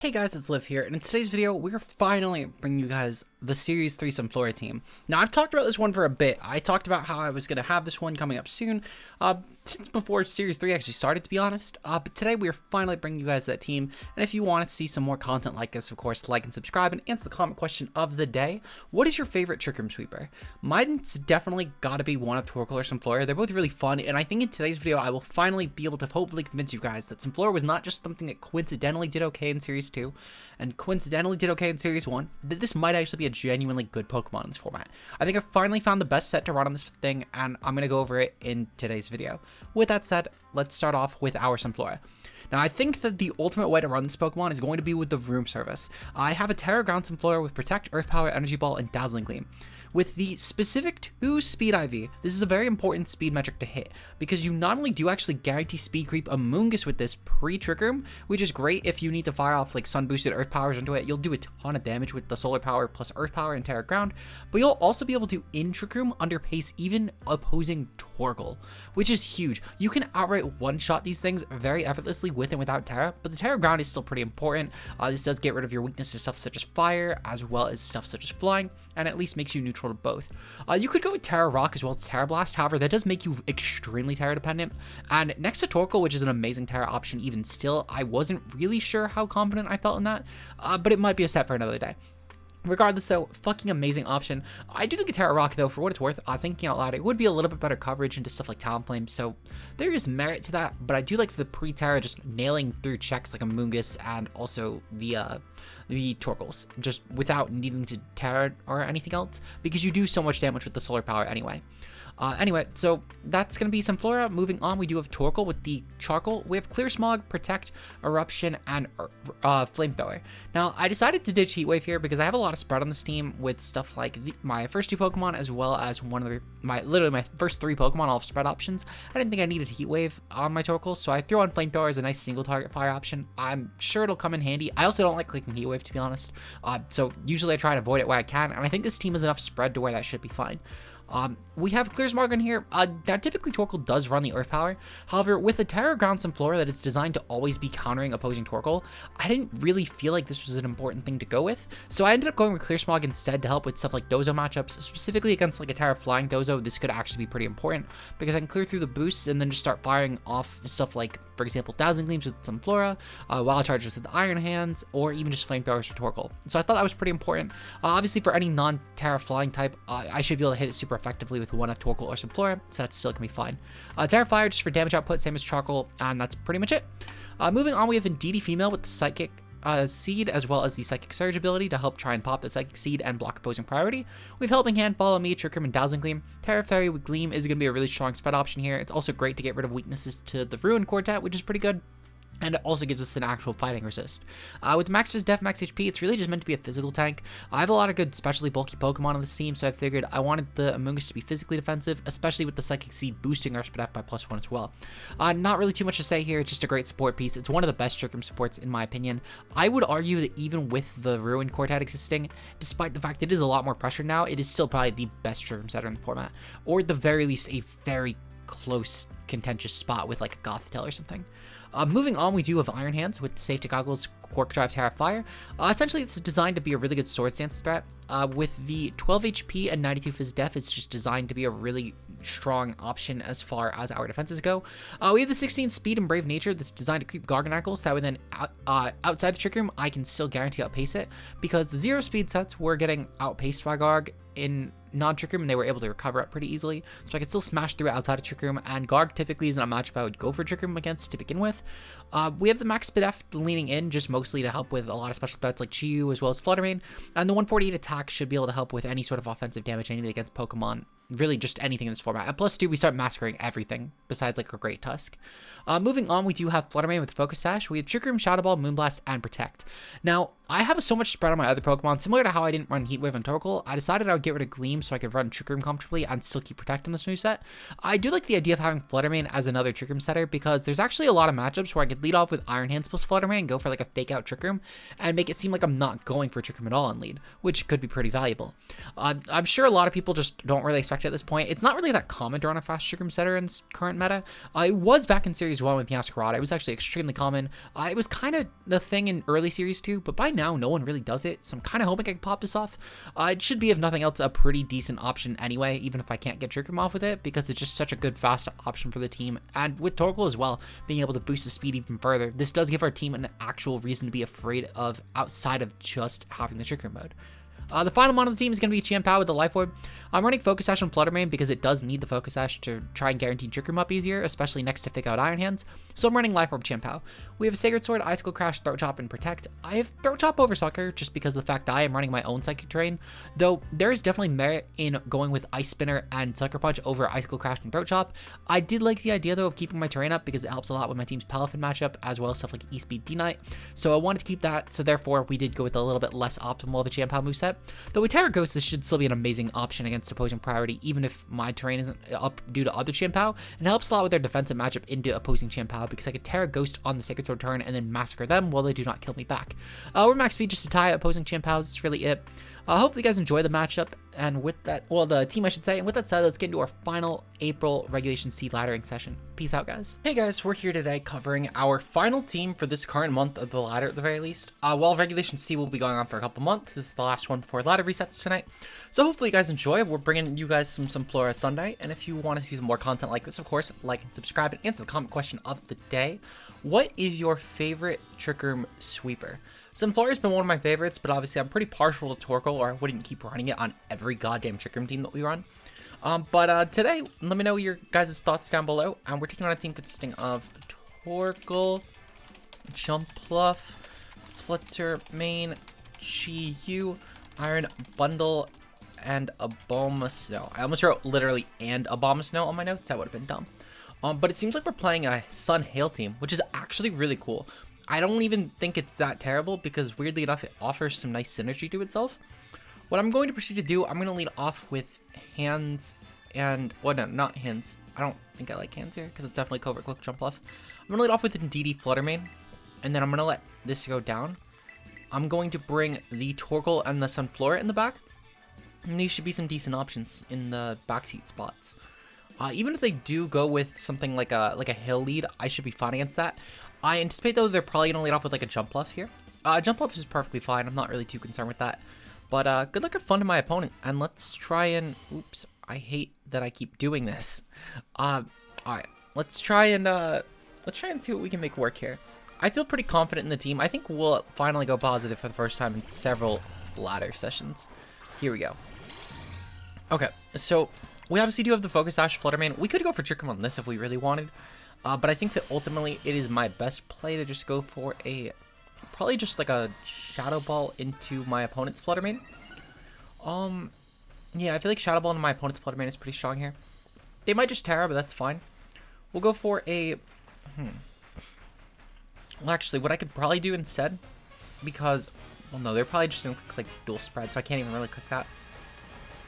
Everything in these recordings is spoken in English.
Hey guys, it's Liv here, and in today's video, we're finally bringing you guys the Series 3 Sunflora team. Now, I've talked about this one for a bit. I talked about how I was going to have this one coming up soon, since before Series 3 actually started, to be honest. But today, we're finally bringing you guys that team, and if you want to see some more content like this, of course, like and subscribe, and answer the comment question of the day. What is your favorite Trick Room Sweeper? Mine's definitely got to be one of Torkoal or Sunflora. They're both really fun, and I think in today's video, I will finally be able to hopefully convince you guys that Sunflora was not just something that coincidentally did okay in Series 2, and coincidentally did okay in Series 1, that this might actually be a genuinely good Pokemon in this format. I think I've finally found the best set to run on this thing, and I'm going to go over it in today's video. With that said, let's start off with our Sunflora. Now, I think that the ultimate way to run this Pokemon is going to be with the Room Service. I have a Terra Ground Sunflora with Protect, Earth Power, Energy Ball, and Dazzling Gleam. With the specific 2 Speed IV, this is a very important speed metric to hit, because you not only do actually guarantee speed creep Amoonguss with this pre-Trick Room, which is great if you need to fire off like Sun Boosted Earth Powers into it. You'll do a ton of damage with the Solar Power plus Earth Power and Terra Ground, but you'll also be able to in-Trick Room underpace even opposing Torkoal, which is huge. You can outright one-shot these things very effortlessly with and without Terra, but the Terra Ground is still pretty important. This does get rid of your weakness to stuff such as fire, as well as stuff such as flying, and at least makes you neutral to both. You could go with Terra Rock as well as Terra Blast, however, that does make you extremely Terra dependent. And next to Torkoal, which is an amazing Terra option even still, I wasn't really sure how confident I felt in that, but it might be a set for another day. Regardless though, fucking amazing option. I do think a Terra Rock though, for what it's worth, thinking out loud, it would be a little bit better coverage into stuff like Talonflame, so there is merit to that, but I do like the pre-Terra just nailing through checks like Amoonguss and also the Torkoals, just without needing to Terra or anything else, because you do so much damage with the Solar Power anyway. Anyway, so that's going to be Sunflora. Moving on, we do have Torkoal with the Charcoal. We have Clear Smog, Protect, Eruption, and Flamethrower. Now, I decided to ditch Heatwave here because I have a lot of spread on this team with stuff like my first 2 Pokemon, as well as literally my first 3 Pokemon, all have spread options. I didn't think I needed Heatwave on my Torkoal, so I threw on Flamethrower as a nice single target fire option. I'm sure it'll come in handy. I also don't like clicking Heatwave, to be honest, so usually I try to avoid it where I can, and I think this team has enough spread to where that should be fine. We have Clear Smog in here. Now, typically Torkoal does run the Earth Power. However, with a Terra Ground Sunflora that is designed to always be countering opposing Torkoal, I didn't really feel like this was an important thing to go with. So I ended up going with Clear Smog instead to help with stuff like Dozo matchups, specifically against like a Terra Flying Dozo. This could actually be pretty important because I can clear through the boosts and then just start firing off stuff like, for example, Dazzling Gleams with Sunflora, Wild Charges with the Iron Hands, or even just Flamethrowers for Torkoal. So I thought that was pretty important. Obviously, for any non-Terra Flying type, I should be able to hit it super effectively with one of Torkoal or Sunflora, so that's still gonna be fine. Terra Fire just for damage output, same as Charcoal, and that's pretty much it. Moving on, we have INDEEDEE Female with the Psychic Seed, as well as the Psychic Surge ability to help try and pop the Psychic Seed and block opposing priority. We have Helping Hand, Follow Me, Trick Room, and Dazzling Gleam. Terra Fairy with Gleam is gonna be a really strong spread option here. It's also great to get rid of weaknesses to the Ruin Quartet, which is pretty good. And it also gives us an actual fighting resist. With Max Phys Def, Max HP, it's really just meant to be a physical tank. I have a lot of good specially bulky Pokemon on this team, so I figured I wanted the Amoonguss to be physically defensive, especially with the Psychic Seed boosting our Speed F by +1 as well. Not really too much to say here, it's just a great support piece. It's one of the best Trick Room supports in my opinion. I would argue that even with the Ruin Quartet existing, despite the fact that it is a lot more pressure now, it is still probably the best Trick Room setter in the format. Or at the very least, a very close contentious spot with like a Gothitelle or something. Moving on, we do have Iron Hands with Safety Goggles, Quark Drive, Terra Fire. Essentially, it's designed to be a really good Sword Stance threat. With the 12 HP and 92 Phys Def, it's just designed to be a really strong option as far as our defenses go. We have the 16 Speed and Brave Nature that's designed to creep Garganacles, so that way then outside of Trick Room, I can still guarantee outpace it, because the 0 speed sets were getting outpaced by Garg in non-Trick Room, and they were able to recover up pretty easily, so I could still smash through it outside of Trick Room, and Garg typically isn't a matchup I would go for Trick Room against to begin with. We have the Max Speed F leaning in, just mostly to help with a lot of special threats like Chiyu as well as Flutter Mane, and the 148 attack should be able to help with any sort of offensive damage anything against Pokemon, really just anything in this format. And +2, we start massacring everything besides like a Great Tusk. Moving on, we do have Flutter Mane with Focus Sash. We have Trick Room, Shadow Ball, Moonblast, and Protect. Now, I have so much spread on my other Pokemon, similar to how I didn't run Heatwave and Torkoal. I decided I would get rid of Gleam so I could run Trick Room comfortably and still keep Protect in this moveset. I do like the idea of having Flutter Mane as another Trick Room setter, because there's actually a lot of matchups where I could lead off with Iron Hands plus Flutter Mane and go for like a fake out Trick Room and make it seem like I'm not going for Trick Room at all in lead, which could be pretty valuable. I'm sure a lot of people just don't really expect expect at this point. It's not really that common to run a fast Trick Room setter in current meta. It was back in Series 1 with Masquerade. It was actually extremely common. It was kind of the thing in early Series 2, but by now, no one really does it, so I'm kind of hoping I can pop this off. It should be, if nothing else, a pretty decent option anyway, even if I can't get Trick Room off with it, because it's just such a good fast option for the team. And with Torkoal as well, being able to boost the speed even further, this does give our team an actual reason to be afraid of outside of just having the Trick Room mode. The final mon of the team is going to be Chien-Pao with the Life Orb. I'm running Focus Sash on Flutter Mane because it does need the Focus Sash to try and guarantee Trick Room up easier, especially next to Thick Out Iron Hands. So I'm running Life Orb Chien-Pao. We have Sacred Sword, Icicle Crash, Throat Chop, and Protect. I have Throat Chop over Sucker just because of the fact that I am running my own Psychic Terrain, though there is definitely merit in going with Ice Spinner and Sucker Punch over Icicle Crash and Throat Chop. I did like the idea though of keeping my terrain up because it helps a lot with my team's Palafin matchup, as well as stuff like E-Speed D-Knight. So I wanted to keep that, so therefore we did go with a little bit less optimal of a Chien-Pao moveset. Though with Terra Ghost, this should still be an amazing option against opposing priority, even if my terrain isn't up due to other Chien-Pao, and it helps a lot with their defensive matchup into opposing Chien-Pao because I could Terra Ghost on the Sacred Sword turn and then massacre them while they do not kill me back. We're max speed just to tie opposing Chien-Paos. That's really it. Hopefully you guys enjoy the matchup, and with that, well, the team I should say, and with that said, let's get into our final April Regulation C laddering session. Peace out, guys. Hey guys, we're here today covering our final team for this current month of the ladder at the very least. While Regulation C will be going on for a couple months, this is the last one before ladder resets tonight. So hopefully you guys enjoy. We're bringing you guys some Sunflora Sunday, and if you want to see some more content like this, of course, like and subscribe and answer the comment question of the day. What is your favorite Trick Room sweeper? Sunflora has been one of my favorites, but obviously I'm pretty partial to Torkoal, or I wouldn't keep running it on every goddamn Trick Room team that we run. Today, let me know your guys' thoughts down below. We're taking on a team consisting of Torkoal, Jumpluff, Flutter Mane, Chi-Yu, Iron Bundle, and Abomasnow. I almost wrote literally and Abomasnow on my notes. That would have been dumb. But it seems like we're playing a Sun Hail team, which is actually really cool. I don't even think it's that terrible because weirdly enough, it offers some nice synergy to itself. What I'm going to proceed to do, I'm going to lead off with hands and, well, no, not hands. I don't think I like hands here because it's definitely Covert Cloak Jumpluff. I'm going to lead off with INDEEDEE-F Mane, and then I'm going to let this go down. I'm going to bring the Torkoal and the Sunflora in the back, and these should be some decent options in the backseat spots. Even if they do go with something like a hill lead, I should be fine against that. I anticipate though they're probably gonna lead off with like a Jumpluff here. Jumpluff is perfectly fine. I'm not really too concerned with that. But good luck and fun to my opponent, and let's try and oops, I hate that I keep doing this. All right, let's try and see what we can make work here. I feel pretty confident in the team. I think we'll finally go positive for the first time in several ladder sessions. Here we go. Okay, so we obviously do have the Focus Sash Flutter Mane. We could go for Trick Room on this if we really wanted. But I think that ultimately it is my best play to just go for a, probably just like a Shadow Ball into my opponent's Flutter Mane. Yeah, I feel like Shadow Ball into my opponent's Flutter Mane is pretty strong here. They might just Terra, but that's fine. We'll go for a, well actually, what I could probably do instead, because, well no, they're probably just gonna click dual spread, so I can't even really click that.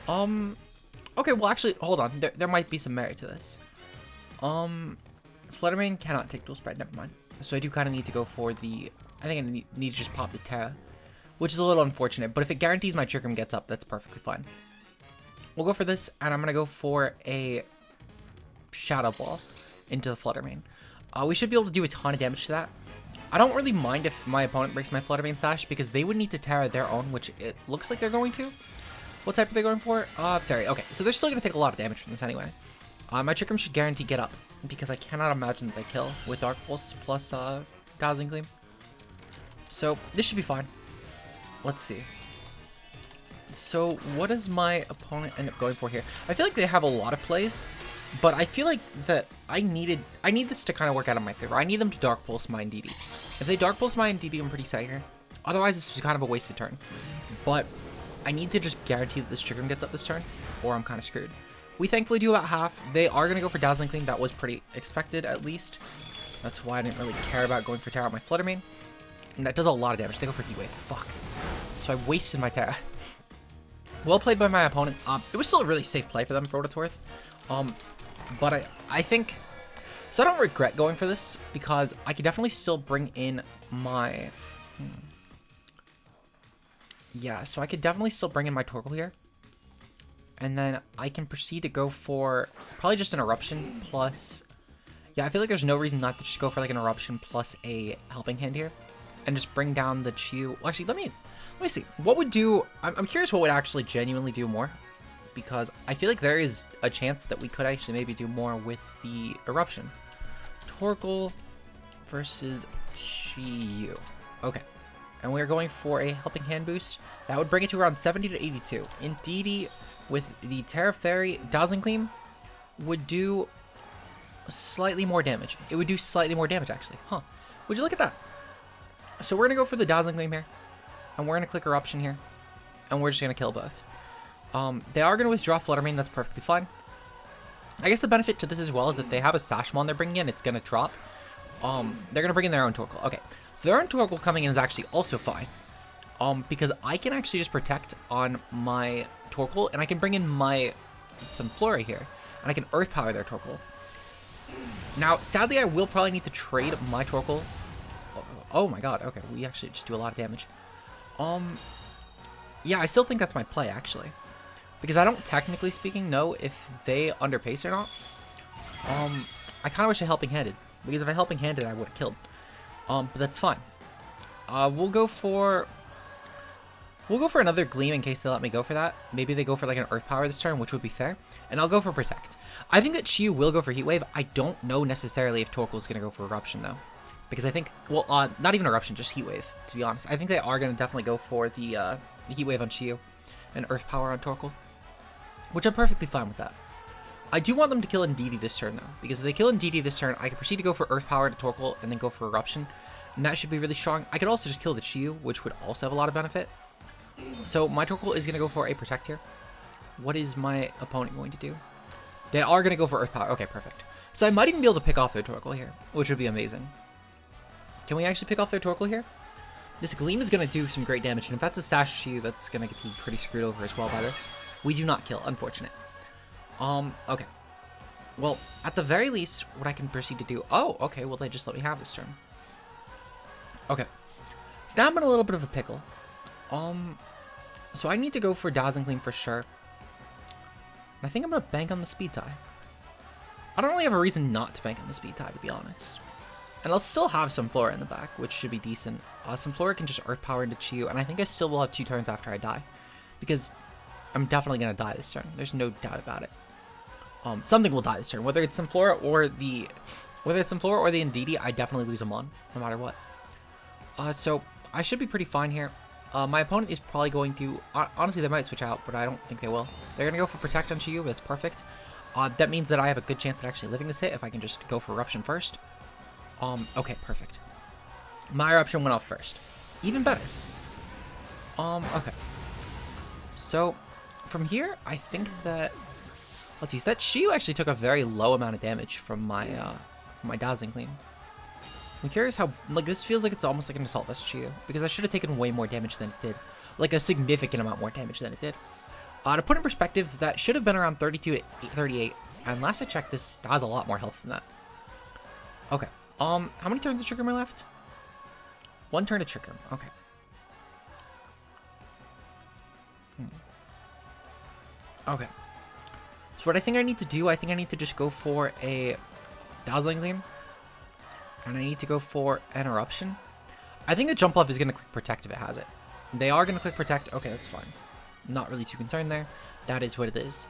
Okay, well actually, hold on, there might be some merit to this. Flutter Mane cannot take dual spread, never mind. So I do kind of need to go for the, I think I need to just pop the Terra, which is a little unfortunate, but if it guarantees my Trick Room gets up, that's perfectly fine. We'll go for this, and I'm going to go for a Shadow Ball into the Flutter Mane. We should be able to do a ton of damage to that. I don't really mind if my opponent breaks my Flutter Mane Sash, because they would need to Terra their own, which it looks like they're going to. What type are they going for? Fairy. Okay, so they're still going to take a lot of damage from this anyway. My Trick Room should guarantee get up, because I cannot imagine that they kill with Dark Pulse plus Dazzling Gleam. So this should be fine. Let's see. So what does my opponent end up going for here? I feel like they have a lot of plays, but I feel like that I need this to kind of work out in my favor. I need them to Dark Pulse my INDEEDEE. If they Dark Pulse my INDEEDEE, I'm pretty safe here. Otherwise, this is kind of a wasted turn. But I need to just guarantee that this Trick Room gets up this turn, or I'm kind of screwed. We thankfully do about half. They are going to go for Dazzling Gleam. That was pretty expected, at least. That's why I didn't really care about going for Terra on my Flutter Mane. And that does a lot of damage. They go for Heat Wave. Fuck. So I wasted my Terra. Well played by my opponent. It was still a really safe play for them, for what it's worth. But I think... So I don't regret going for this, because I could definitely still bring in my... Yeah, so I could definitely still bring in my Torkoal here. And then I can proceed to go for probably just an Eruption plus... Yeah, I feel like there's no reason not to just go for like an Eruption plus a Helping Hand here. And just bring down the Chew. Well, actually, let me see. What would do... I'm curious what would actually genuinely do more. Because I feel like there is a chance that we could actually maybe do more with the Eruption. Torkoal versus Chew. Okay. And we're going for a Helping Hand boost. That would bring it to around 70 to 82. Indeedee with the Terra Fairy Dazzling Gleam would do slightly more damage. It would do slightly more damage, actually. Huh. Would you look at that? So we're going to go for the Dazzling Gleam here. And we're going to click Eruption here. And we're just going to kill both. They are going to withdraw Flutter Mane. That's perfectly fine. I guess the benefit to this as well is that they have a Sash Mon they're bringing in. It's going to drop. They're going to bring in their own Torkoal. Okay. So their own Torkoal coming in is actually also fine. Because I can actually just protect on my Torkoal, and I can bring in my Sunflora here, and I can Earth Power their Torkoal. Now, sadly, I will probably need to trade my Torkoal. Oh my god, okay, we actually just do a lot of damage. Yeah, I still think that's my play, actually. Because I don't, technically speaking, know if they underpace or not. I kind of wish I Helping Handed, because if I Helping Handed, I would have killed. But that's fine. We'll go for another Gleam in case they let me go for that. Maybe they go for like an Earth Power this turn, which would be fair. And I'll go for Protect. I think that Chew will go for Heat Wave. I don't know necessarily if Torkoal is going to go for Eruption though. Because I think, well, not even Eruption, just Heat Wave, to be honest. I think they are going to definitely go for the Heat Wave on Chew and Earth Power on Torkoal. Which I'm perfectly fine with that. I do want them to kill Indeedee this turn though. Because if they kill Indeedee this turn, I can proceed to go for Earth Power to Torkoal and then go for Eruption. And that should be really strong. I could also just kill the Chew, which would also have a lot of benefit. So my Torkoal is going to go for a Protect here. What is my opponent going to do? They are going to go for Earth Power. Okay, perfect. So I might even be able to pick off their Torkoal here, which would be amazing. Can we actually pick off their Torkoal here? This Gleam is going to do some great damage, and if that's a Sash Chew, that's going to be pretty screwed over as well by this. We do not kill, unfortunate. Okay. Well, at the very least, what I can proceed to do... Oh, okay, well, they just let me have this turn. Okay. So now I'm in a little bit of a pickle. So I need to go for Dazzling Gleam for sure. And I think I'm going to bank on the Speed Tie. I don't really have a reason not to bank on the Speed Tie, to be honest. And I'll still have Sunflora in the back, which should be decent. Sunflora can just Earth Power into Chew, and I think I still will have 2 turns after I die. Because I'm definitely going to die this turn. There's no doubt about it. Something will die this turn. Whether it's Sunflora or the Indeedee, I definitely lose them on, no matter what. So I should be pretty fine here. My opponent is probably going to... honestly, they might switch out, but I don't think they will. They're going to go for Protect on Chew. That's perfect. That means that I have a good chance at actually living this hit if I can just go for Eruption first. Okay, perfect. My Eruption went off first. Even better. Okay. So, from here, I think that... Let's see, that Chew actually took a very low amount of damage from my Dazzling Gleam. I'm curious how, like, this feels like it's almost like an Assault Vest Chew, because I should have taken way more damage than it did. Like, a significant amount more damage than it did. To put in perspective, that should have been around 32 to 38, and last I checked, this has a lot more health than that. Okay, how many turns of Trigger am I left? 1 turn to Trigger, okay. Okay. So what I think I need to do, I think I need to just go for a Dazzling Gleam. And I need to go for an Eruption. I think the jump off is going to click Protect if it has it. They are going to click Protect. Okay, that's fine. Not really too concerned there. That is what it is.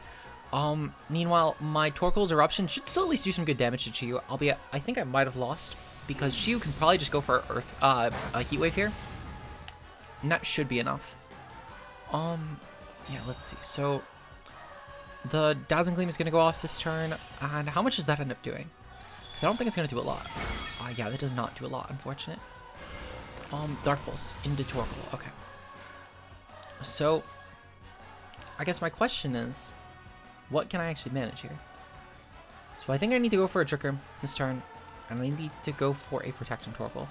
Meanwhile, my Torkoal's Eruption should still at least do some good damage to Chew. Albeit, I think I might have lost. Because Chew can probably just go for a Heat Wave here. And that should be enough. Yeah, let's see. So, the Dazzling Gleam is going to go off this turn. And how much does that end up doing? Because I don't think it's going to do a lot. Yeah, that does not do a lot, unfortunate. Dark Pulse into Torkoal. Okay. So, I guess my question is, what can I actually manage here? So I think I need to go for a Trick Room this turn, and I need to go for a Protect on Torkoal.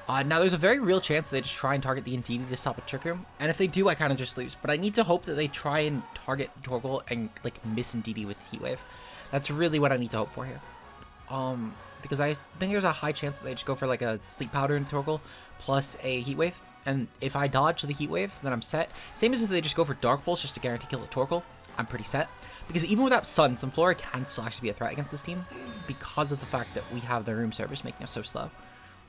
Now, there's a very real chance they just try and target the Indeedee to stop a Trick Room, and if they do, I kind of just lose. But I need to hope that they try and target Torkoal and, like, miss Indeedee with Heat Wave. That's really what I need to hope for here. Because I think there's a high chance that they just go for like a Sleep Powder in Torkoal plus a Heat Wave. And if I dodge the Heat Wave, then I'm set. Same as if they just go for Dark Pulse just to guarantee kill the Torkoal. I'm pretty set. Because even without Sun, Sunflora can still actually be a threat against this team because of the fact that we have the room service making us so slow.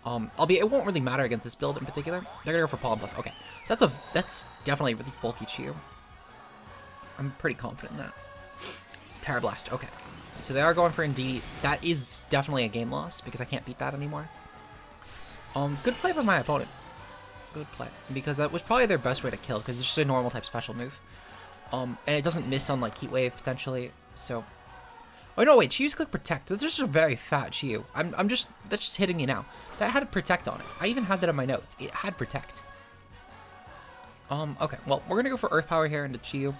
Albeit it won't really matter against this build in particular. They're gonna go for Palm Puff. Okay, so that's definitely a really bulky Chew. I'm pretty confident in that. Terra Blast. Okay, so they are going for Indeedee. That is definitely a game loss because I can't beat that anymore. Good play by my opponent. Good play, because that was probably their best way to kill, because it's just a normal type special move. And it doesn't miss on like Heat Wave potentially. So, oh no, wait, Chew's click Protect. That's just a very fat Chew. that's just hitting me now. That had Protect on it. I even had that in my notes. It had Protect. Okay, well, we're gonna go for Earth Power here into Chew,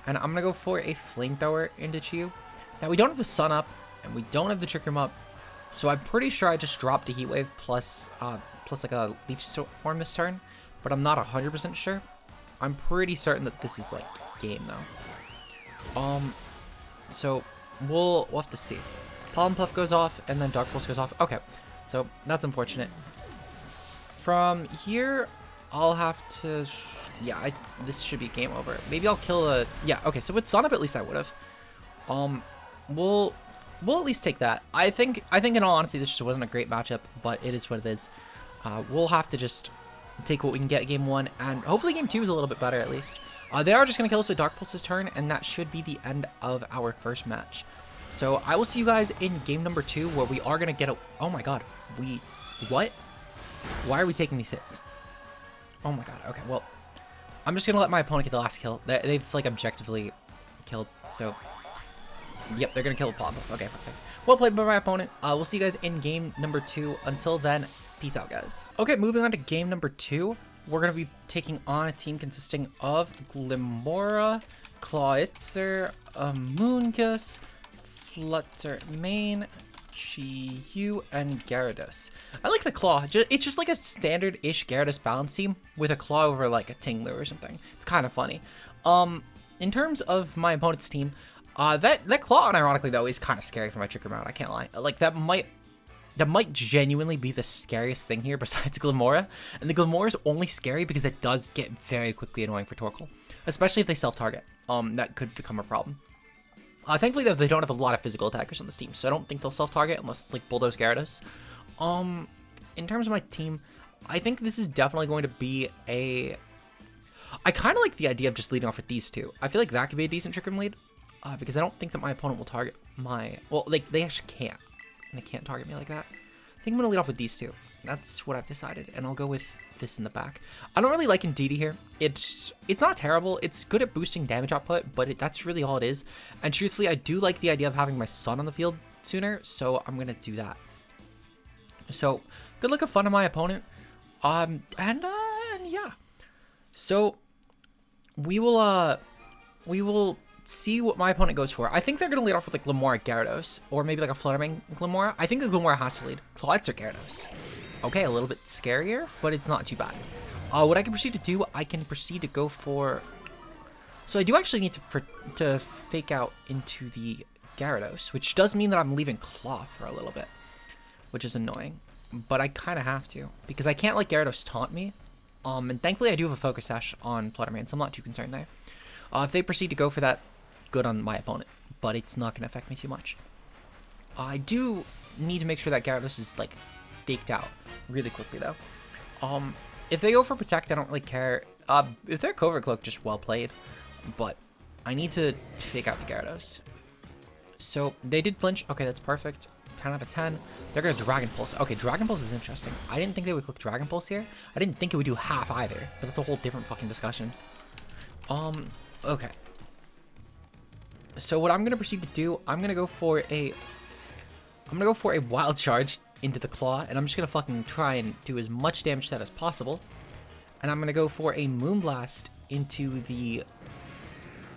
and I'm gonna go for a Flamethrower into Chew. Now we don't have the Sun up, and we don't have the Trick Room up, so I'm pretty sure I just dropped a Heat Wave plus like a Leaf Storm this turn, but I'm not 100% sure. I'm pretty certain that this is like game though. So we'll have to see. Pollen Puff goes off and then Dark Pulse goes off. Okay, so that's unfortunate. From here, I'll have to, yeah, this should be game over. Maybe I'll kill a, yeah, okay, so with Sun up at least I would have. We'll at least take that. I think in all honesty this just wasn't a great matchup, but it is what it is. We'll have to just take what we can get game 1, and hopefully game 2 is a little bit better at least. They are just going to kill us with Dark Pulse this turn, and that should be the end of our first match. So I will see you guys in game number 2, where we are going to get a, oh my god, what? Why are we taking these hits? Oh my god, okay, well, I'm just going to let my opponent get the last kill. They've like objectively killed, so yep, they're going to kill the Palm Puff. Okay, perfect. Well played by my opponent. We'll see you guys in game number 2. Until then, peace out, guys. Okay, moving on to game number 2. We're going to be taking on a team consisting of Glimmora, Clawitzer, Amoonguss, Flutter Mane, Chi-Yu, and Gyarados. I like the Claw. It's just like a standard-ish Gyarados balance team with a Claw over like a Tingler or something. It's kind of funny. In terms of my opponent's team, that Claw, ironically though, is kind of scary for my Trick Room out. I can't lie. Like that might genuinely be the scariest thing here besides Glimmora. And the Glimmora is only scary because it does get very quickly annoying for Torkoal, especially if they self-target. That could become a problem. Thankfully, though, they don't have a lot of physical attackers on this team, so I don't think they'll self-target unless it's like Bulldoze Gyarados. In terms of my team, I think this is definitely going to be a... I kind of like the idea of just leading off with these two. I feel like that could be a decent Trick Room lead, because I don't think that my opponent will target my... Well, they actually can't. They can't target me like that. I think I'm going to lead off with these two. That's what I've decided, and I'll go with this in the back. I don't really like Indeedee here. It's not terrible. It's good at boosting damage output, but that's really all it is. And truthfully, I do like the idea of having my Sun on the field sooner, so I'm going to do that. So, good luck and fun to my opponent. And yeah. So, we will see what my opponent goes for. I think they're going to lead off with like Glimmora Gyarados, or maybe like a Flutter Mane Glimmora. I think the Glimmora has to lead. Clawitzer Gyarados. Okay, a little bit scarier, but it's not too bad. What I can proceed to do, I can proceed to go for... So I do actually need to fake out into the Gyarados, which does mean that I'm leaving Claw for a little bit, which is annoying. But I kind of have to, because I can't let Gyarados taunt me. And thankfully I do have a Focus Sash on Flutter Mane, so I'm not too concerned there. If they proceed to go for that, good on my opponent, but it's not going to affect me too much. I do need to make sure that Gyarados is like faked out really quickly though. If they go for Protect, I don't really care. If they're Covert Cloak, just well played, but I need to fake out the Gyarados. So they did flinch. Okay, that's perfect. 10 out of 10. They're going to Dragon Pulse. Okay, Dragon Pulse is interesting. I didn't think they would click Dragon Pulse here. I didn't think it would do half either, but that's a whole different fucking discussion. Okay. So what I'm going to proceed to do, I'm going to go for a Wild Charge into the Claw, and I'm just going to fucking try and do as much damage to that as possible. And I'm going to go for a Moonblast into the...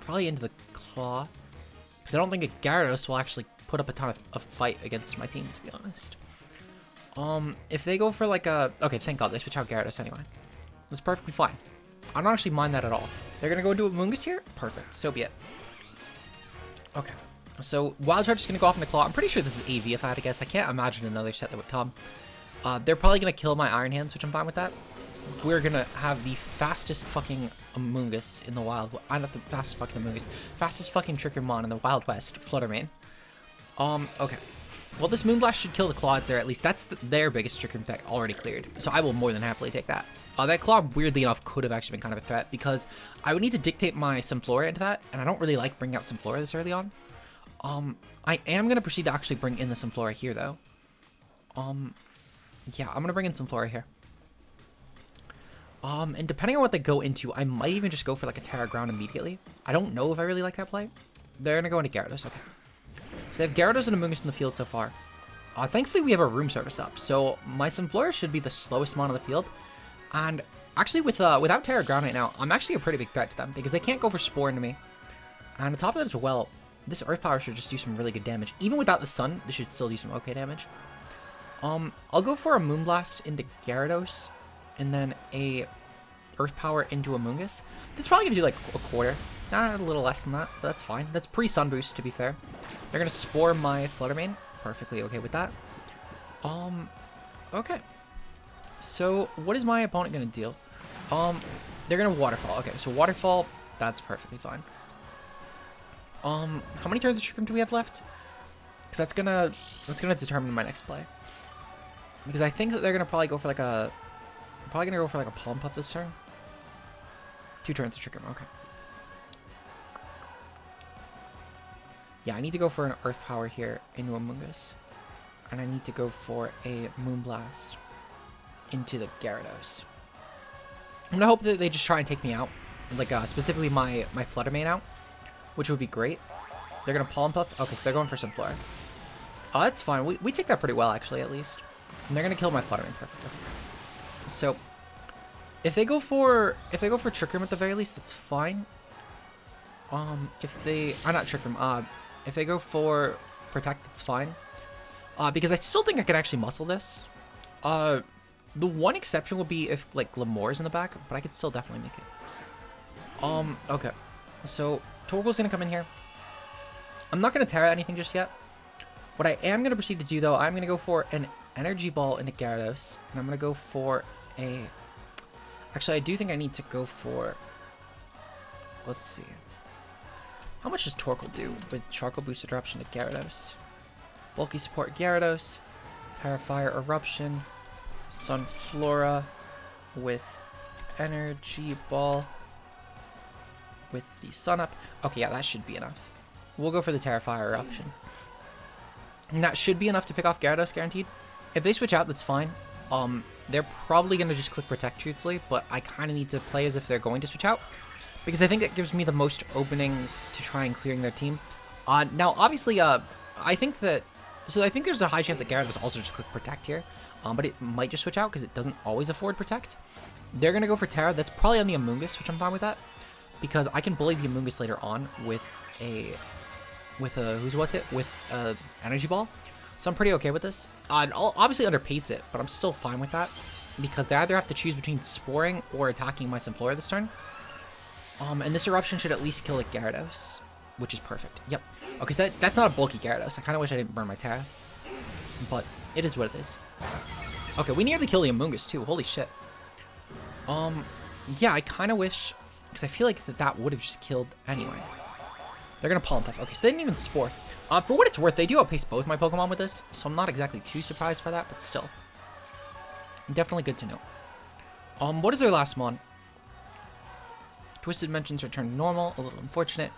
Probably into the Claw. Because I don't think a Gyarados will actually put up a ton of fight against my team, to be honest. If they go for like a... Okay, thank God, they switch out Gyarados anyway. That's perfectly fine. I don't actually mind that at all. They're going to go into a Moongus here? Perfect, so be it. Okay. So, Wild Charge is going to go off in the Claw. I'm pretty sure this is AV if I had to guess. I can't imagine another set that would come. They're probably going to kill my Iron Hands, which I'm fine with that. we're gonna have the fastest fucking Amoonguss in the wild. I'm not the fastest fucking Amoonguss. Fastest fucking Trickermon in the Wild West, Flutter Mane. Okay. Well, this Moonblast should kill the Claws there, at least. That's their biggest Trick Room tech already cleared. So I will more than happily take that. That Claw, weirdly enough, could have actually been kind of a threat because I would need to dictate my Sunflora into that, and I don't really like bringing out Sunflora this early on. I am going to proceed to actually bring in the Sunflora here, though. Yeah, I'm going to bring in Sunflora here. And depending on what they go into, I might even just go for like a Terra Ground immediately. I don't know if I really like that play. They're going to go into Gyarados, okay. So they have Gyarados and Amoonguss in the field so far. Thankfully, we have a room service up, so my Sunflora should be the slowest mon on the field. And actually, without Terra Ground right now, I'm actually a pretty big threat to them because they can't go for Spore into me. And on top of that as well, this Earth Power should just do some really good damage. Even without the Sun, this should still do some okay damage. I'll go for a Moonblast into Gyarados, and then a Earth Power into Amoonguss. That's probably going to do like a quarter. Nah, a little less than that, but that's fine. That's pre-Sun Boost, to be fair. They're going to Spore my Flutter Mane. Perfectly okay with that. Okay. So, what is my opponent going to deal? They're going to Waterfall. Okay, so Waterfall, that's perfectly fine. How many turns of Trick Room do we have left? Because that's gonna determine my next play. Because I think that they're gonna probably go for like a Palm Puff this turn. 2 turns of Trick Room, okay. Yeah, I need to go for an Earth Power here into Amoonguss. And I need to go for a Moonblast into the Gyarados. I'm gonna hope that they just try and take me out. Like, specifically my Flutter Mane out. Which would be great. They're gonna Palm Puff. Okay, so they're going for Sunflora. Oh, that's fine. We take that pretty well, actually, at least. And they're gonna kill my Flutter Mane. Perfect. Okay. So, if they go for Trick Room at the very least, that's fine. If they not Trick Room. If they go for Protect, that's fine. Because I still think I can actually muscle this. The one exception will be if like Glamour's in the back, but I could still definitely make it. Okay. So Torkoal's gonna come in here. I'm not gonna Terra anything just yet. What I am gonna proceed to do though, I'm gonna go for an Energy Ball into Gyarados, and I'm gonna go for a. Actually, I do think I need to go for. Let's see. How much does Torkoal do with Charcoal Boost Eruption to Gyarados? Bulky Support Gyarados, Terra Fire Eruption, Sunflora with Energy Ball. With the Sun Up. Okay, yeah, that should be enough. We'll go for the Terra Fire Eruption. And that should be enough to pick off Gyarados, guaranteed. If they switch out, that's fine. They're probably going to just click Protect, truthfully, but I kind of need to play as if they're going to switch out. Because I think it gives me the most openings to try and clearing their team. Now, obviously, I think there's a high chance that Gyarados also just click Protect here. But it might just switch out because it doesn't always afford Protect. They're going to go for Terra. That's probably on the Amoonguss, which I'm fine with that. Because I can bully the Amoonguss later on with Energy Ball. So I'm pretty okay with this. I'll obviously underpace it, but I'm still fine with that. Because they either have to choose between Sporing or attacking my Sunflora this turn. And this Eruption should at least kill a Gyarados, which is perfect. Yep. Okay, so that's not a bulky Gyarados. I kind of wish I didn't burn my Terra. But it is what it is. Okay, we nearly killed the Amoonguss too. Holy shit. Yeah, I kind of wish... Because I feel like that would have just killed anyway. They're going to Palm Puff. Okay, so they didn't even Spore. For what it's worth, they do outpace both my Pokemon with this, so I'm not exactly too surprised by that, but still. Definitely good to know. What is their last mon? Twisted Dimensions return to normal. A little unfortunate.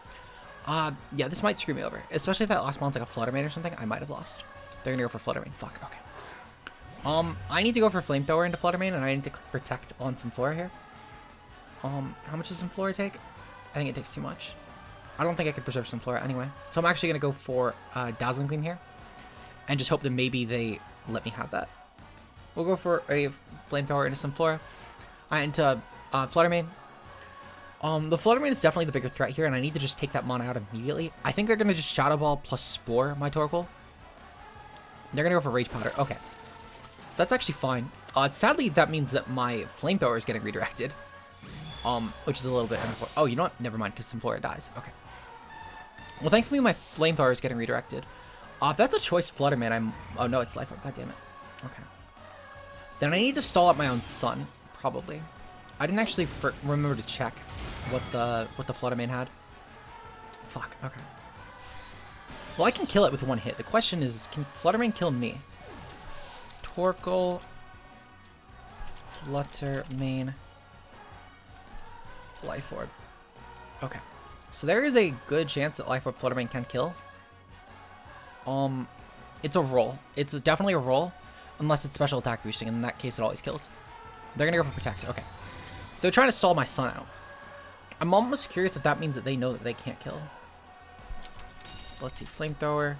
Yeah, this might screw me over. Especially if that last mon's like a Flutter Mane or something, I might have lost. They're going to go for Flutter Mane. Fuck, okay. I need to go for Flamethrower into Flutter Mane, and I need to Protect on Sunflora here. How much does Sunflora take? I think it takes too much. I don't think I could preserve Sunflora anyway. So I'm actually going to go for Dazzling Gleam here. And just hope that maybe they let me have that. We'll go for a Flamethrower into Sunflora. Into Flutter Mane. The Flutter Mane is definitely the bigger threat here, and I need to just take that mon out immediately. I think they're going to just Shadow Ball plus Spore my Torkoal. They're going to go for Rage Powder. Okay. So that's actually fine. Sadly, that means that my Flamethrower is getting redirected. Which is a little bit unfortunate. Oh, you know what? Never mind, because Sunflora dies. Okay. Well, thankfully, my Flamethrower is getting redirected. If that's a choice Flutter Mane, oh, no, it's Life Orb. God damn it. Okay. Then I need to stall out my own Sun. Probably. I didn't actually remember to check what the Flutter Mane had. Fuck, okay. Well, I can kill it with one hit. The question is, can Flutter Mane kill me? Torkoal, Flutter Mane, Life Orb. Okay. So there is a good chance that Life Orb Flutter Mane can kill. It's a roll. It's definitely a roll, unless it's special attack boosting, and in that case it always kills. They're gonna go for Protect, okay. So they're trying to stall my Sun out. I'm almost curious if that means that they know that they can't kill. Let's see, Flamethrower,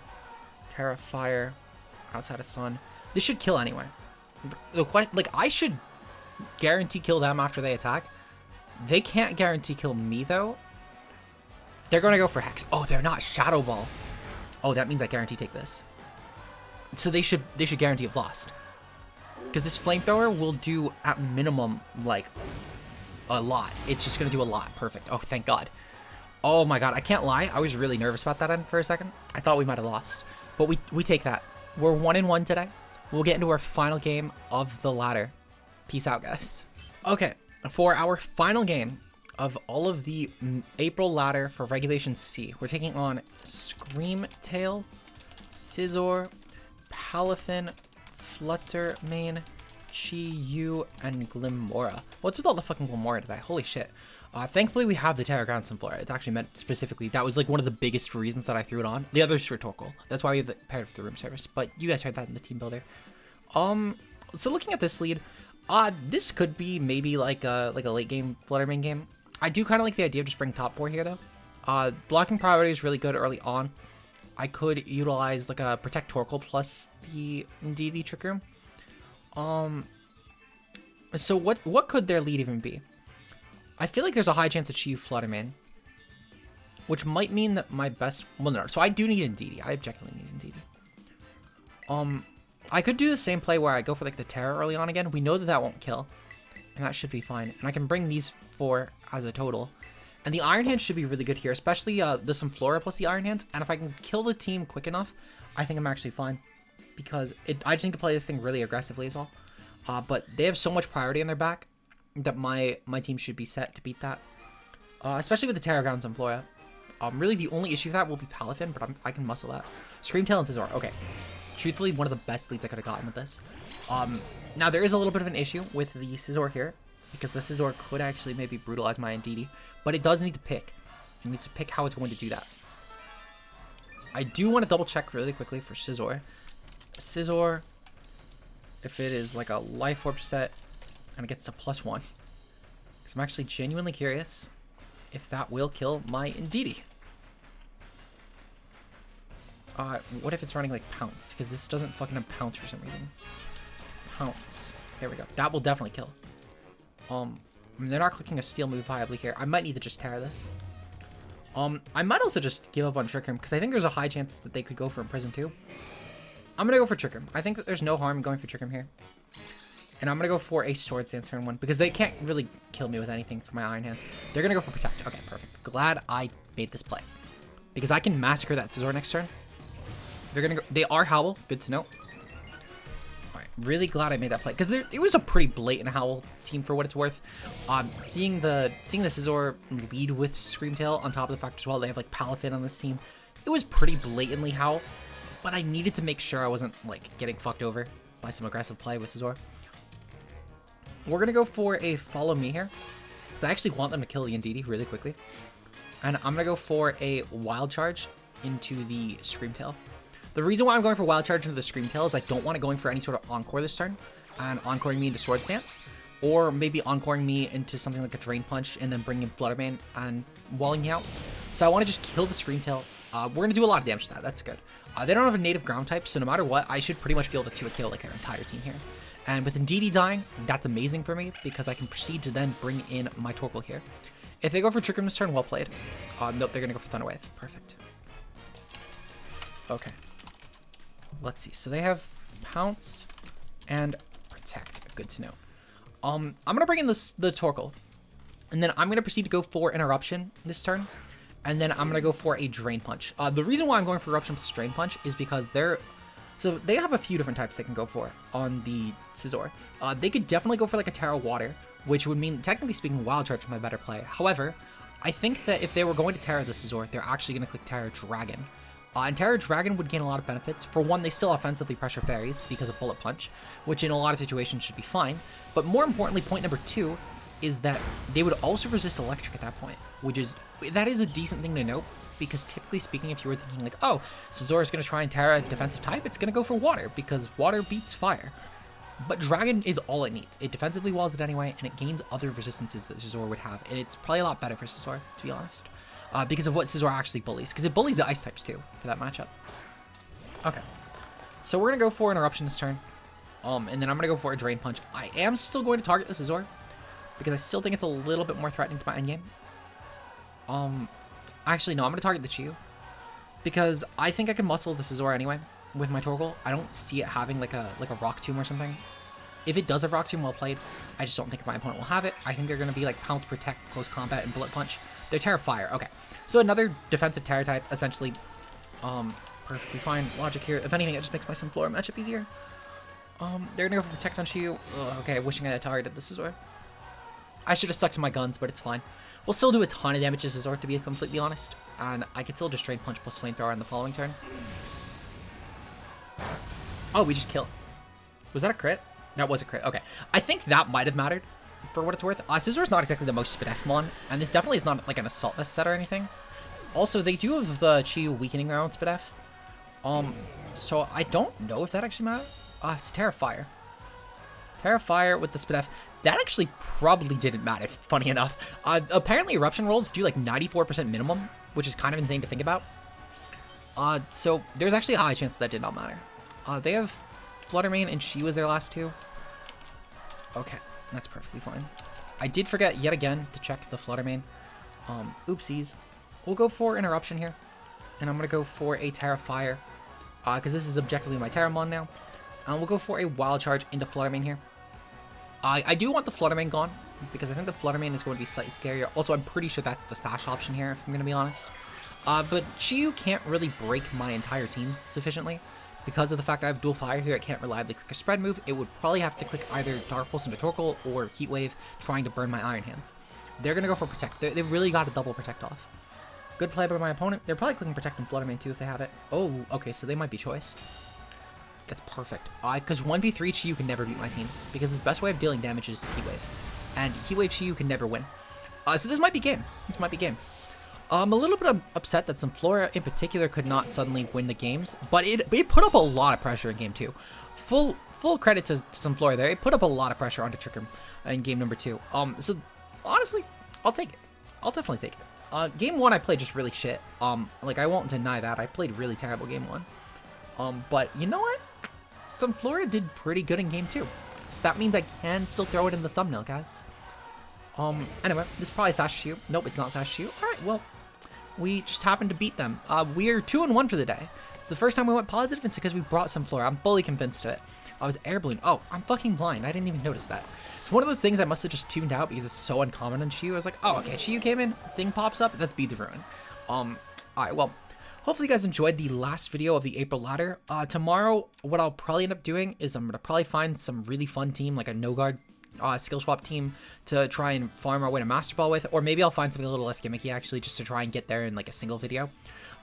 Terra Fire, outside of Sun. This should kill anyway. Like, I should guarantee kill them after they attack. They can't guarantee kill me, though. They're gonna go for Hex. Oh, they're not Shadow Ball. Oh, that means I guarantee take this. So they should guarantee have lost. Because this Flamethrower will do, at minimum, like, a lot. It's just going to do a lot. Perfect. Oh, thank God. Oh my God. I can't lie. I was really nervous about that end for a second. I thought we might have lost. But we take that. We're 1-1 today. We'll get into our final game of the ladder. Peace out, guys. Okay. For our final game of all of the April ladder for Regulation C, we're taking on Screamtail, Scizor, Palafin, Flutter Mane, Chi-Yu, and Glimmora. What's with all the fucking Glimmora today? Holy shit. Thankfully, we have the Terra Ground Sunflora. It's actually meant specifically. That was like one of the biggest reasons that I threw it on. The others for Torkoal. That's why we have it paired with the room service. But you guys heard that in the team builder. So looking at this lead, this could be maybe like a late game Flutter Mane game. I do kind of like the idea of just bringing top 4 here though. Blocking priority is really good early on. I could utilize like a Protect Torkoal plus the INDEEDEE Trick Room. So what could their lead even be? I feel like there's a high chance that Chi-Yu Flutter Mane, which might mean that my best... Well, no, so I do need INDEEDEE. I objectively need INDEEDEE. I could do the same play where I go for like the Terra early on again. We know that that won't kill, and that should be fine. And I can bring these 4 as a total. And the Iron Hands should be really good here, especially the Sunflora plus the Iron Hands. And if I can kill the team quick enough, I think I'm actually fine. Because I just need to play this thing really aggressively as well. But they have so much priority on their back that my team should be set to beat that. Especially with the Terra Ground Sunflora. Really the only issue with that will be Palafin, but I can muscle that. Screamtail and Scizor. Okay. Truthfully, one of the best leads I could have gotten with this. Now, there is a little bit of an issue with the Scizor here, because the Scizor could actually maybe brutalize my INDEEDEE, but it does need to pick. It needs to pick how it's going to do that. I do want to double check really quickly for Scizor. Scizor, if it is like a Life Orb set, and it gets to +1. Because I'm actually genuinely curious if that will kill my INDEEDEE. What if it's running like Pounce? Because this doesn't fucking have Pounce for some reason. Pounce. There we go. That will definitely kill. I mean, they're not clicking a Steel move viably here. I might need to just Terra this. I might also just give up on Trick Room, because I think there's a high chance that they could go for Imprison too. I'm going to go for Trick Room. I think that there's no harm in going for Trick Room here. And I'm going to go for a Sword Stance turn 1, because they can't really kill me with anything for my Iron Hands. They're going to go for Protect. Okay, perfect. Glad I made this play. Because I can Massacre that Scizor next turn. They're going to go... They are Howl. Good to know. Alright, really glad I made that play. Because it was a pretty blatant Howl team for what it's worth. Seeing the Scizor lead with Screamtail on top of the fact as well, they have like Palafin on this team. It was pretty blatantly Howl. But I needed to make sure I wasn't like getting fucked over by some aggressive play with Scizor. We're going to go for a Follow Me here, because I actually want them to kill the INDEEDEE really quickly. And I'm going to go for a Wild Charge into the Screamtail. The reason why I'm going for Wild Charge into the Screamtail is I don't want it going for any sort of Encore this turn, and Encoring me into Sword Stance, or maybe Encoring me into something like a Drain Punch, and then bringing in Flutter Mane and walling me out. So I want to just kill the Screamtail. We're going to do a lot of damage to that. That's good. They don't have a native ground type, so no matter what, I should pretty much be able to 2-kill like their entire team here. And with INDEEDEE dying, that's amazing for me, because I can proceed to then bring in my Torkoal here. If they go for Trick Room this turn, well played. Nope, they're going to go for Thunder Wave. Perfect. Okay. Let's see. So they have Pounce and Protect. Good to know. I'm going to bring in the Torkoal. And then I'm going to proceed to go for Interruption this turn. And then I'm going to go for a Drain Punch. The reason why I'm going for Eruption plus Drain Punch is because so they have a few different types they can go for on the Scizor. They could definitely go for like a Terra Water, which would mean, technically speaking, Wild Charge is my better play. However, I think that if they were going to Terra the Scizor, they're actually going to click Terra Dragon. And Terra Dragon would gain a lot of benefits. For one, they still offensively pressure fairies because of Bullet Punch, which in a lot of situations should be fine. But more importantly, point number 2 is that they would also resist electric at that point, that is a decent thing to note, because typically speaking, if you were thinking like, oh, Scizor is going to try and Terra defensive type, it's going to go for water, because water beats fire. But Dragon is all it needs. It defensively walls it anyway, and it gains other resistances that Scizor would have, and it's probably a lot better for Scizor, to be honest. Because of what Scizor actually bullies, because it bullies the ice types too for that matchup. Okay, so we're gonna go for an Eruption this turn, and then I'm gonna go for a Drain Punch. I am still going to target the Scizor because I still think it's a little bit more threatening to my endgame. Actually no, I'm gonna target the Chew because I think I can muscle the Scizor anyway with my Torkoal. I don't see it having like a Rock Tomb or something. If it does have Rock Tomb, well played. I just don't think my opponent will have it. I think they're going to be like Pounce, Protect, Close Combat, and Bullet Punch. They're Terra Fire. Okay, so another defensive Terra type, essentially. Perfectly fine logic here. If anything, it just makes my Sunflora matchup easier. They're going to go for Protect on Chew. Okay, wishing I had targeted the Scizor. I should have stuck to my guns, but it's fine. We'll still do a ton of damage to Scizor, to be completely honest. And I could still just Drain Punch plus Flamethrower in the following turn. Oh, we just killed. Was that a crit? That was a crit. Okay. I think that might have mattered for what it's worth. Scizor's not exactly the most SPDF mon, and this definitely is not like an Assault Vest set or anything. Also, they do have the Chi weakening their own SPDF. So I don't know if that actually matters. It's Terra Fire. Terra Fire with the SPDF. That actually probably didn't matter, funny enough. Apparently Eruption rolls do like 94% minimum, which is kind of insane to think about. So there's actually a high chance that did not matter. They have Flutter Mane and She was their last 2. Okay, that's perfectly fine. I did forget yet again to check the Flutter Mane. Oopsies. We'll go for an Eruption here. And I'm going to go for a Terra Fire. Because this is objectively my Terramon now. We'll go for a Wild Charge into Flutter Mane here. I do want the Flutter Mane gone, because I think the Flutter Mane is going to be slightly scarier. Also, I'm pretty sure that's the Sash option here, if I'm going to be honest. But Chiyu can't really break my entire team sufficiently. Because of the fact I have dual fire here, I can't reliably click a spread move. It would probably have to click either Dark Pulse into Torkoal or Heat Wave, trying to burn my Iron Hands. They're going to go for Protect. They really got a double Protect off. Good play by my opponent. They're probably clicking Protect and Flutter Mane too if they have it. Oh, okay, so they might be choice. That's perfect. Because 1v3 Chiyu can never beat my team, because his best way of dealing damage is Heat Wave. And Heat Wave Chiyu can never win. So this might be game. This might be game. I'm a little bit upset that Sunflora in particular could not suddenly win the games, but it put up a lot of pressure in game 2. Full credit to Sunflora there. It put up a lot of pressure onto Trick Room in game number 2. So honestly, I'll take it. I'll definitely take it. Game 1 I played just really shit. Like I won't deny that. I played really terrible game 1. But you know what? Sunflora did pretty good in game 2. So that means I can still throw it in the thumbnail, guys. Anyway, this is probably Sash Chew. Nope, it's not Sash Chew. Alright, well, we just happened to beat them. We're 2-1 for the day. It's the first time we went positive, and it's because we brought Sunflora. I'm fully convinced of it. I was air balloon. Oh, I'm fucking blind. I didn't even notice that. It's one of those things I must have just tuned out because it's so uncommon in Chew. I was like, oh, okay, Chew came in, thing pops up, that's Beads of Ruin. Alright, well, hopefully you guys enjoyed the last video of the April ladder. Tomorrow, what I'll probably end up doing is I'm going to probably find some really fun team, like a no-guard skill swap team to try and farm our way to Master Ball with, or maybe I'll find something a little less gimmicky actually just to try and get there in like a single video.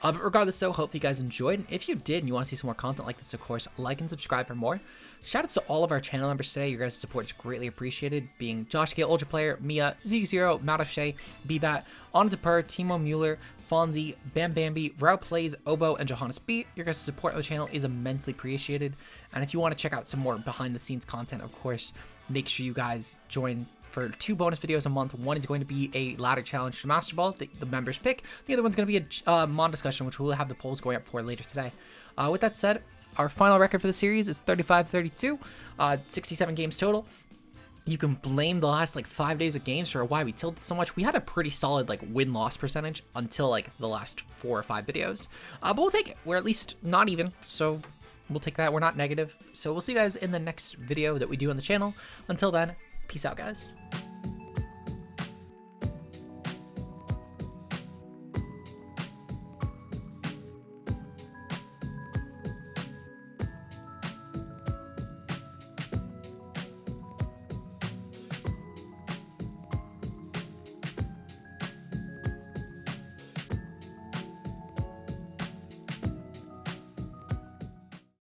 But regardless though, hopefully you guys enjoyed. If you did and you want to see some more content like this, of course, like and subscribe for more. Shout outs to all of our channel members today. Your guys' support is greatly appreciated, being Josh K, Ultra Player, Mia, Zeke0, Matt O'Shea, Bbat, Anna Purr, Timo Mueller, Fonzie, Bam Bambi, Rao Plays, Obo, and Johannes B. Your guys' support of the channel is immensely appreciated. And if you want to check out some more behind the scenes content, of course, make sure you guys join for 2 bonus videos a month. One is going to be a ladder challenge to Master Ball, the members pick. The other one's going to be a Mon discussion, which we'll have the polls going up for later today. With that said, our final record for the series is 35-32, 67 games total. You can blame the last like 5 days of games for why we tilted so much. We had a pretty solid like win-loss percentage until like the last 4 or 5 videos. But we'll take it. We're at least not even, so we'll take that. We're not negative. So we'll see you guys in the next video that we do on the channel. Until then, peace out, guys.